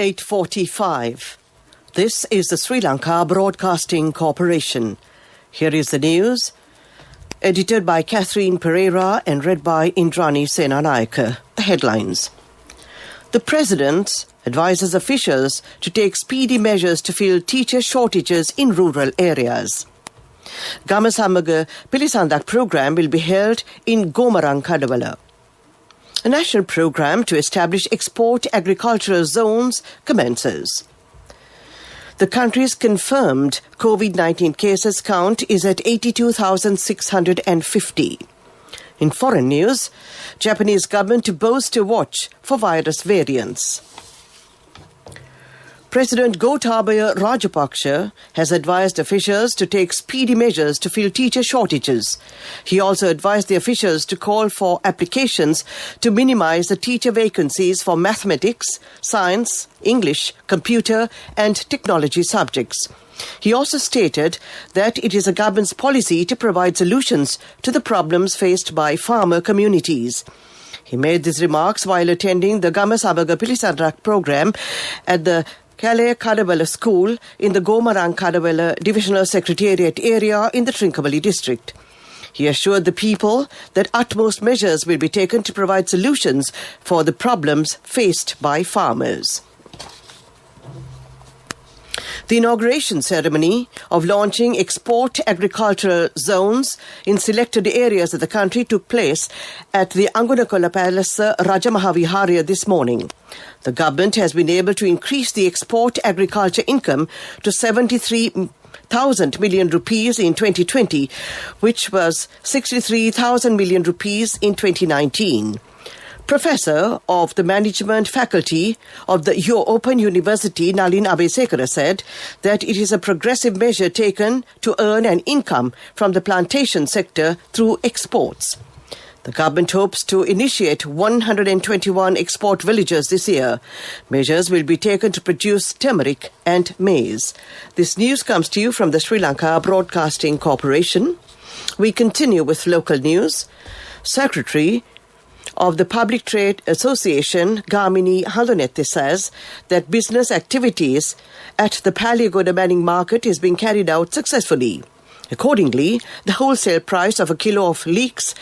8:45. This is the Sri Lanka Broadcasting Corporation. Here is the news, edited by Catherine Pereira and read by Indrani Senanayake. Headlines. The President advises officials to take speedy measures to fill teacher shortages in rural areas. Gamasamaga Pilisandak program will be held in Gomarang Kadawala. A national program to establish export agricultural zones commences. The country's confirmed COVID-19 cases count is at 82,650. In foreign news, Japanese government to boast a watch for virus variants. President Gotabaya Rajapaksa has advised officials to take speedy measures to fill teacher shortages. He also advised the officials to call for applications to minimize the teacher vacancies for mathematics, science, English, computer and technology subjects. He also stated that it is a government's policy to provide solutions to the problems faced by farmer communities. He made these remarks while attending the Gamasamaga Pilisandak program at the Kale Kadawala School in the Gomarang Kadawala Divisional Secretariat area in the Trincomalee district. He assured the people that utmost measures will be taken to provide solutions for the problems faced by farmers. The inauguration ceremony of launching export agricultural zones in selected areas of the country took place at the Angunakola Palace Rajamahaviharya this morning. The government has been able to increase the export agriculture income to 73,000 million rupees in 2020, which was 63,000 million rupees in 2019. Professor of the Management Faculty of the Open University, Nalin Abesekara, said that it is a progressive measure taken to earn an income from the plantation sector through exports. The government hopes to initiate 121 export villages this year. Measures will be taken to produce turmeric and maize. This news comes to you from the Sri Lanka Broadcasting Corporation. We continue with local news. Secretary of the Public Trade Association, Gamini Halonette, says that business activities at the Paliagoda Manning Market is being carried out successfully. Accordingly, the wholesale price of a kilo of leeks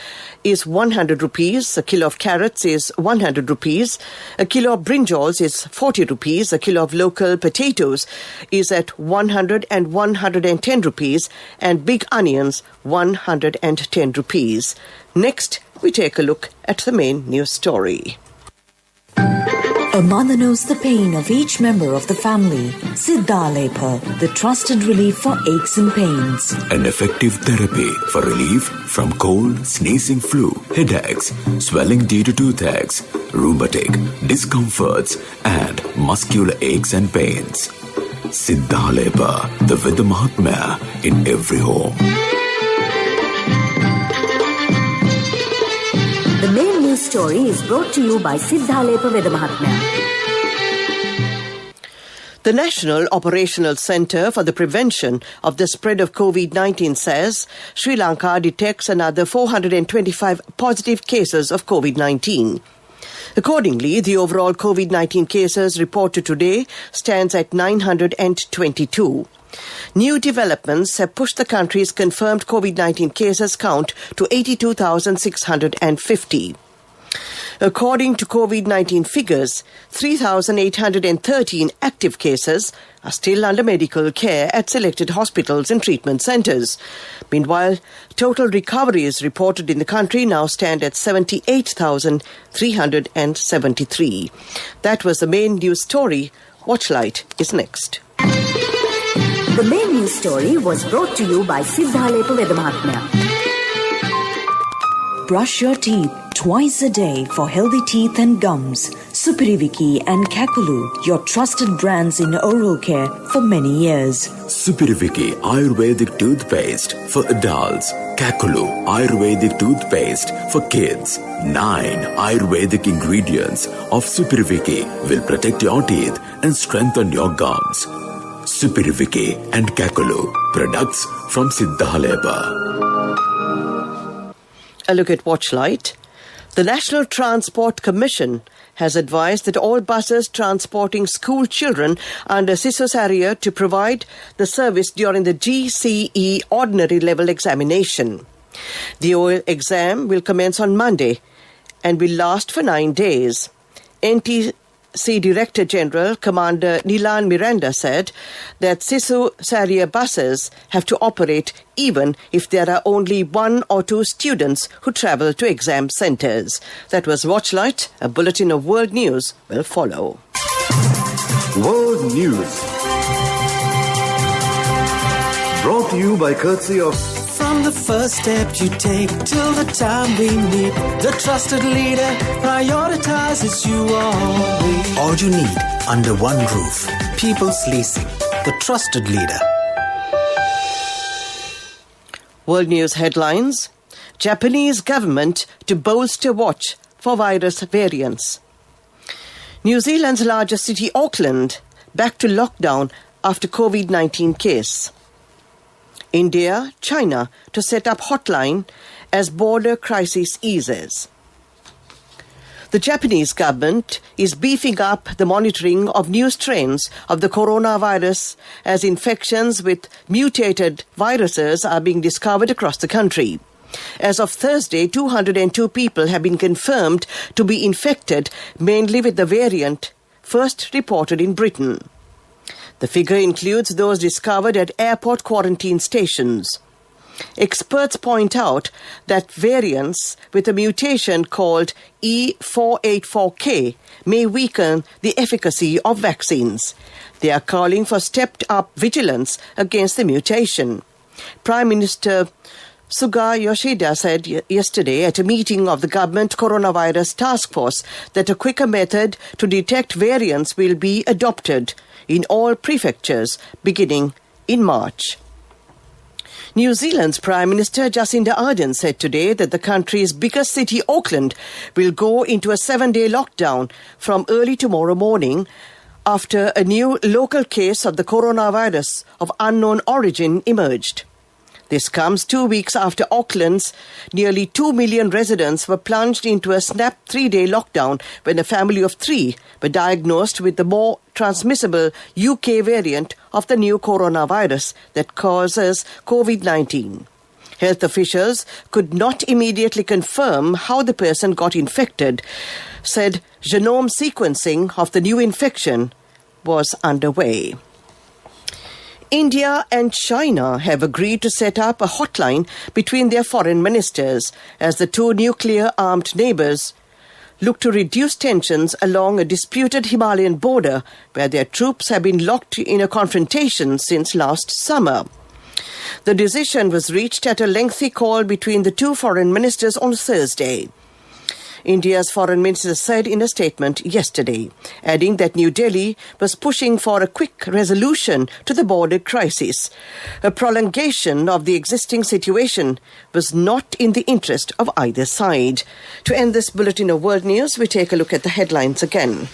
is 100 rupees, a kilo of carrots is 100 rupees, a kilo of brinjals is 40 rupees, a kilo of local potatoes is at 100 and 110 rupees, and big onions 110 rupees. Next, we take a look at the main news story. A mother knows the pain of each member of the family. Siddhalepa, the trusted relief for aches and pains. An effective therapy for relief from cold, sneezing, flu, headaches, swelling due to toothaches, rheumatic, discomforts, and muscular aches and pains. Siddhalepa, the Veda Mahatmya in every home. The main news story is brought to you by Siddhalepa Veda Mahatmya. The National Operational Centre for the Prevention of the Spread of COVID-19 says Sri Lanka detects another 425 positive cases of COVID-19. Accordingly, the overall COVID-19 cases reported today stands at 922. New developments have pushed the country's confirmed COVID-19 cases count to 82,650. According to COVID-19 figures, 3,813 active cases are still under medical care at selected hospitals and treatment centres. Meanwhile, total recoveries reported in the country now stand at 78,373. That was the main news story. Watchlight is next. The main news story was brought to you by Siddhalepa Veda Mahatmya. Brush your teeth twice a day for healthy teeth and gums. Supiriviki and Kakulu, your trusted brands in oral care for many years. Supiriviki Ayurvedic toothpaste for adults. Kakulu Ayurvedic toothpaste for kids. 9 Ayurvedic ingredients of Supiriviki will protect your teeth and strengthen your gums. Supiriviki and Kakulu, products from Siddhalepa. A look at Watchlight. The National Transport Commission has advised that all buses transporting school children under SISU's area to provide the service during the GCE ordinary level examination. The OL exam will commence on Monday and will last for 9 days. NTC Director General Commander Nilan Miranda said that SISU Saria buses have to operate even if there are only 1 or 2 students who travel to exam centres. That was Watchlight. A bulletin of world news will follow. World News. Brought to you by courtesy of... From the first step you take till the time we meet, the trusted leader prioritizes you always. All you need under one roof. People's Leasing, the trusted leader. World News headlines. Japanese government to bolster watch for virus variants. New Zealand's largest city, Auckland, back to lockdown after COVID-19 case. India, China to set up hotline as border crisis eases. The Japanese government is beefing up the monitoring of new strains of the coronavirus as infections with mutated viruses are being discovered across the country. As of Thursday, 202 people have been confirmed to be infected, mainly with the variant first reported in Britain. The figure includes those discovered at airport quarantine stations. Experts point out that variants with a mutation called E484K may weaken the efficacy of vaccines. They are calling for stepped-up vigilance against the mutation. Prime Minister Suga Yoshida said yesterday at a meeting of the government coronavirus task force that a quicker method to detect variants will be adopted in all prefectures beginning in March. New Zealand's Prime Minister Jacinda Ardern said today that the country's biggest city, Auckland, will go into a 7-day lockdown from early tomorrow morning after a new local case of the coronavirus of unknown origin emerged. This comes 2 weeks after Auckland's nearly 2 million residents were plunged into a snap 3-day lockdown when a family of 3 were diagnosed with the more transmissible UK variant of the new coronavirus that causes COVID-19. Health officials could not immediately confirm how the person got infected, said genome sequencing of the new infection was underway. India and China have agreed to set up a hotline between their foreign ministers as the two nuclear-armed neighbours look to reduce tensions along a disputed Himalayan border where their troops have been locked in a confrontation since last summer. The decision was reached at a lengthy call between the two foreign ministers on Thursday. India's foreign minister said in a statement yesterday, adding that New Delhi was pushing for a quick resolution to the border crisis. A prolongation of the existing situation was not in the interest of either side. To end this bulletin of world news, we take a look at the headlines again.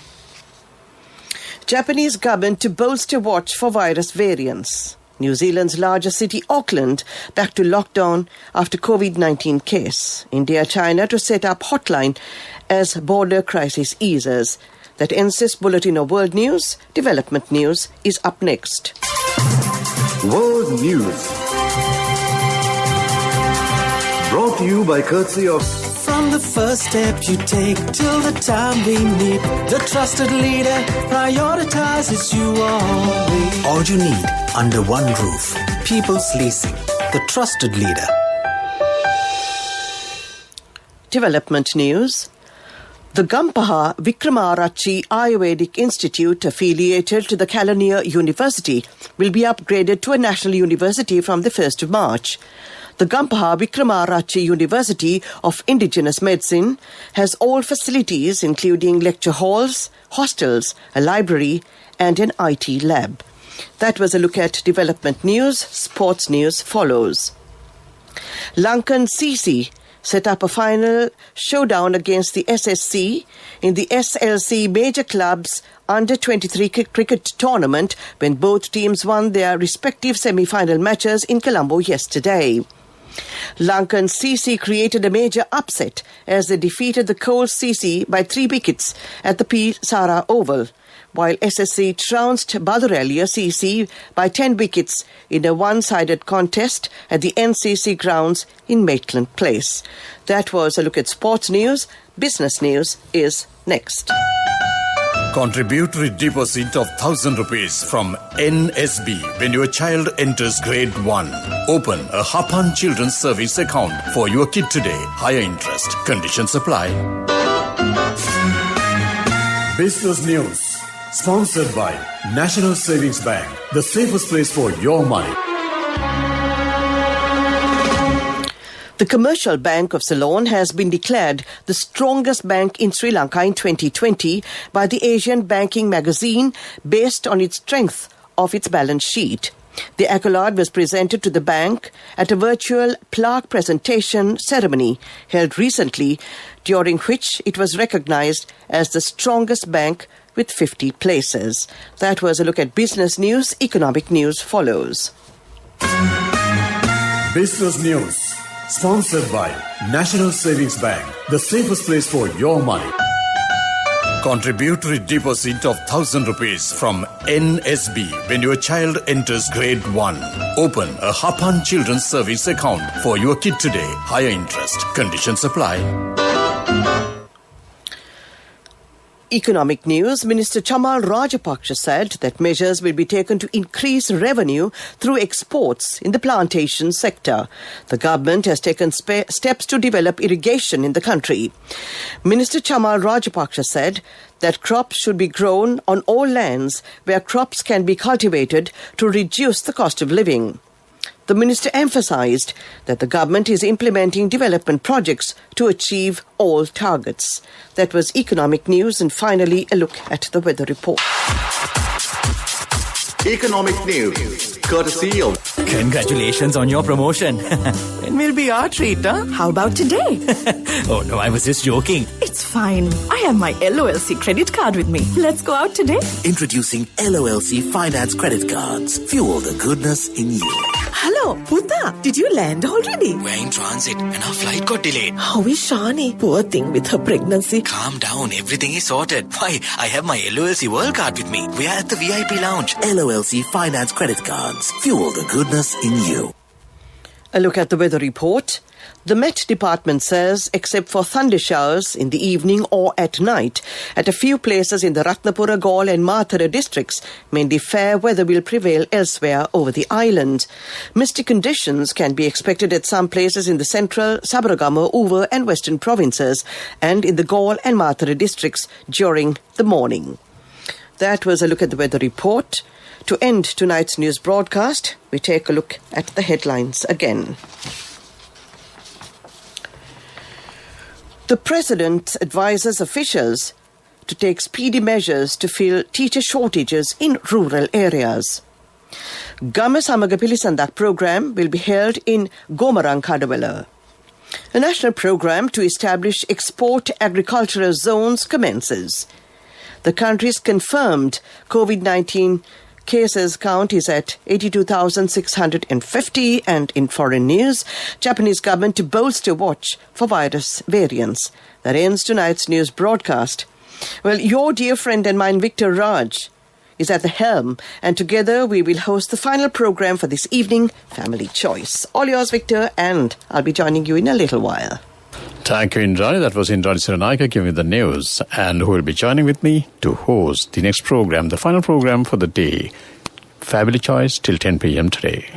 Japanese government to bolster watch for virus variants. New Zealand's largest city, Auckland, back to lockdown after COVID-19 case. India, China to set up hotline as border crisis eases. That ends this bulletin of world news. Development news is up next. World News. Brought to you by courtesy of... From the first step you take till the time we meet, the trusted leader prioritizes you always. All you need under one roof. People's Leasing, the trusted leader. Development news. The Gampaha Vikramarachi Ayurvedic Institute, affiliated to the Kelaniya University, will be upgraded to a national university from the 1st of March. The Gampaha Vikramarachi University of Indigenous Medicine has all facilities including lecture halls, hostels, a library and an IT lab. That was a look at development news. Sports news follows. Lankan CC set up a final showdown against the SSC in the SLC Major Clubs Under-23 cricket tournament when both teams won their respective semi-final matches in Colombo yesterday. Lankan CC created a major upset as they defeated the Cold CC by 3 wickets at the P. Sara Oval, while SSC trounced Badurelia CC by 10 wickets in a one-sided contest at the NCC grounds in Maitland Place. That was a look at sports news. Business news is next. Contributory deposit of 1,000 rupees from NSB when your child enters grade 1. Open a Hapan Children's Service account for your kid today. Higher interest. Conditions apply. Business News. Sponsored by National Savings Bank. The safest place for your money. The Commercial Bank of Ceylon has been declared the strongest bank in Sri Lanka in 2020 by the Asian Banking magazine based on its strength of its balance sheet. The accolade was presented to the bank at a virtual plaque presentation ceremony held recently, during which it was recognized as the strongest bank with 50 places. That was a look at business news. Economic news follows. Business News. Sponsored by National Savings Bank. The safest place for your money. Contributory deposit of 1,000 rupees from NSB when your child enters grade 1. Open a Hapan Children's Service account for your kid today. Higher interest. Conditions apply. Economic news. Minister Chamal Rajapaksa said that measures will be taken to increase revenue through exports in the plantation sector. The government has taken steps to develop irrigation in the country. Minister Chamal Rajapaksa said that crops should be grown on all lands where crops can be cultivated to reduce the cost of living. The minister emphasized that the government is implementing development projects to achieve all targets. That was economic news, and finally a look at the weather report. Economic News. Courtesy of... Congratulations on your promotion. It will be our treat, huh? How about today? Oh no, I was just joking. It's fine. I have my LOLC credit card with me. Let's go out today. Introducing LOLC Finance Credit Cards. Fuel the goodness in you. Hello, Puta. Did you land already? We're in transit and our flight got delayed. How is Shani? Poor thing with her pregnancy. Calm down, everything is sorted. Why, I have my LOLC World Card with me. We are at the VIP lounge. LOLC Finance Credit Cards. Fuel the goodness in you. A look at the weather report. The Met Department says, except for thunder showers in the evening or at night, at a few places in the Ratnapura, Gaul and Mathura districts, mainly fair weather will prevail elsewhere over the island. Misty conditions can be expected at some places in the central, Sabaragama, Uva and western provinces, and in the Gaul and Mathura districts during the morning. That was a look at the weather report. To end tonight's news broadcast, we take a look at the headlines again. The President advises officials to take speedy measures to fill teacher shortages in rural areas. Gama Samaga Pilisandak program will be held in Gomarang Kadawala. A national program to establish export agricultural zones commences. The country's confirmed COVID-19 cases count is at 82,650, and in foreign news, Japanese government to bolster watch for virus variants. That ends tonight's news broadcast. Well, your dear friend and mine, Victor Raj, is at the helm, and together we will host the final program for this evening, Family Choice. All yours, Victor, and I'll be joining you in a little while. Thank you, Indrani. That was Indrani Siranaika giving the news, and who will be joining with me to host the next program, the final program for the day, Family Choice, till 10 p.m. today.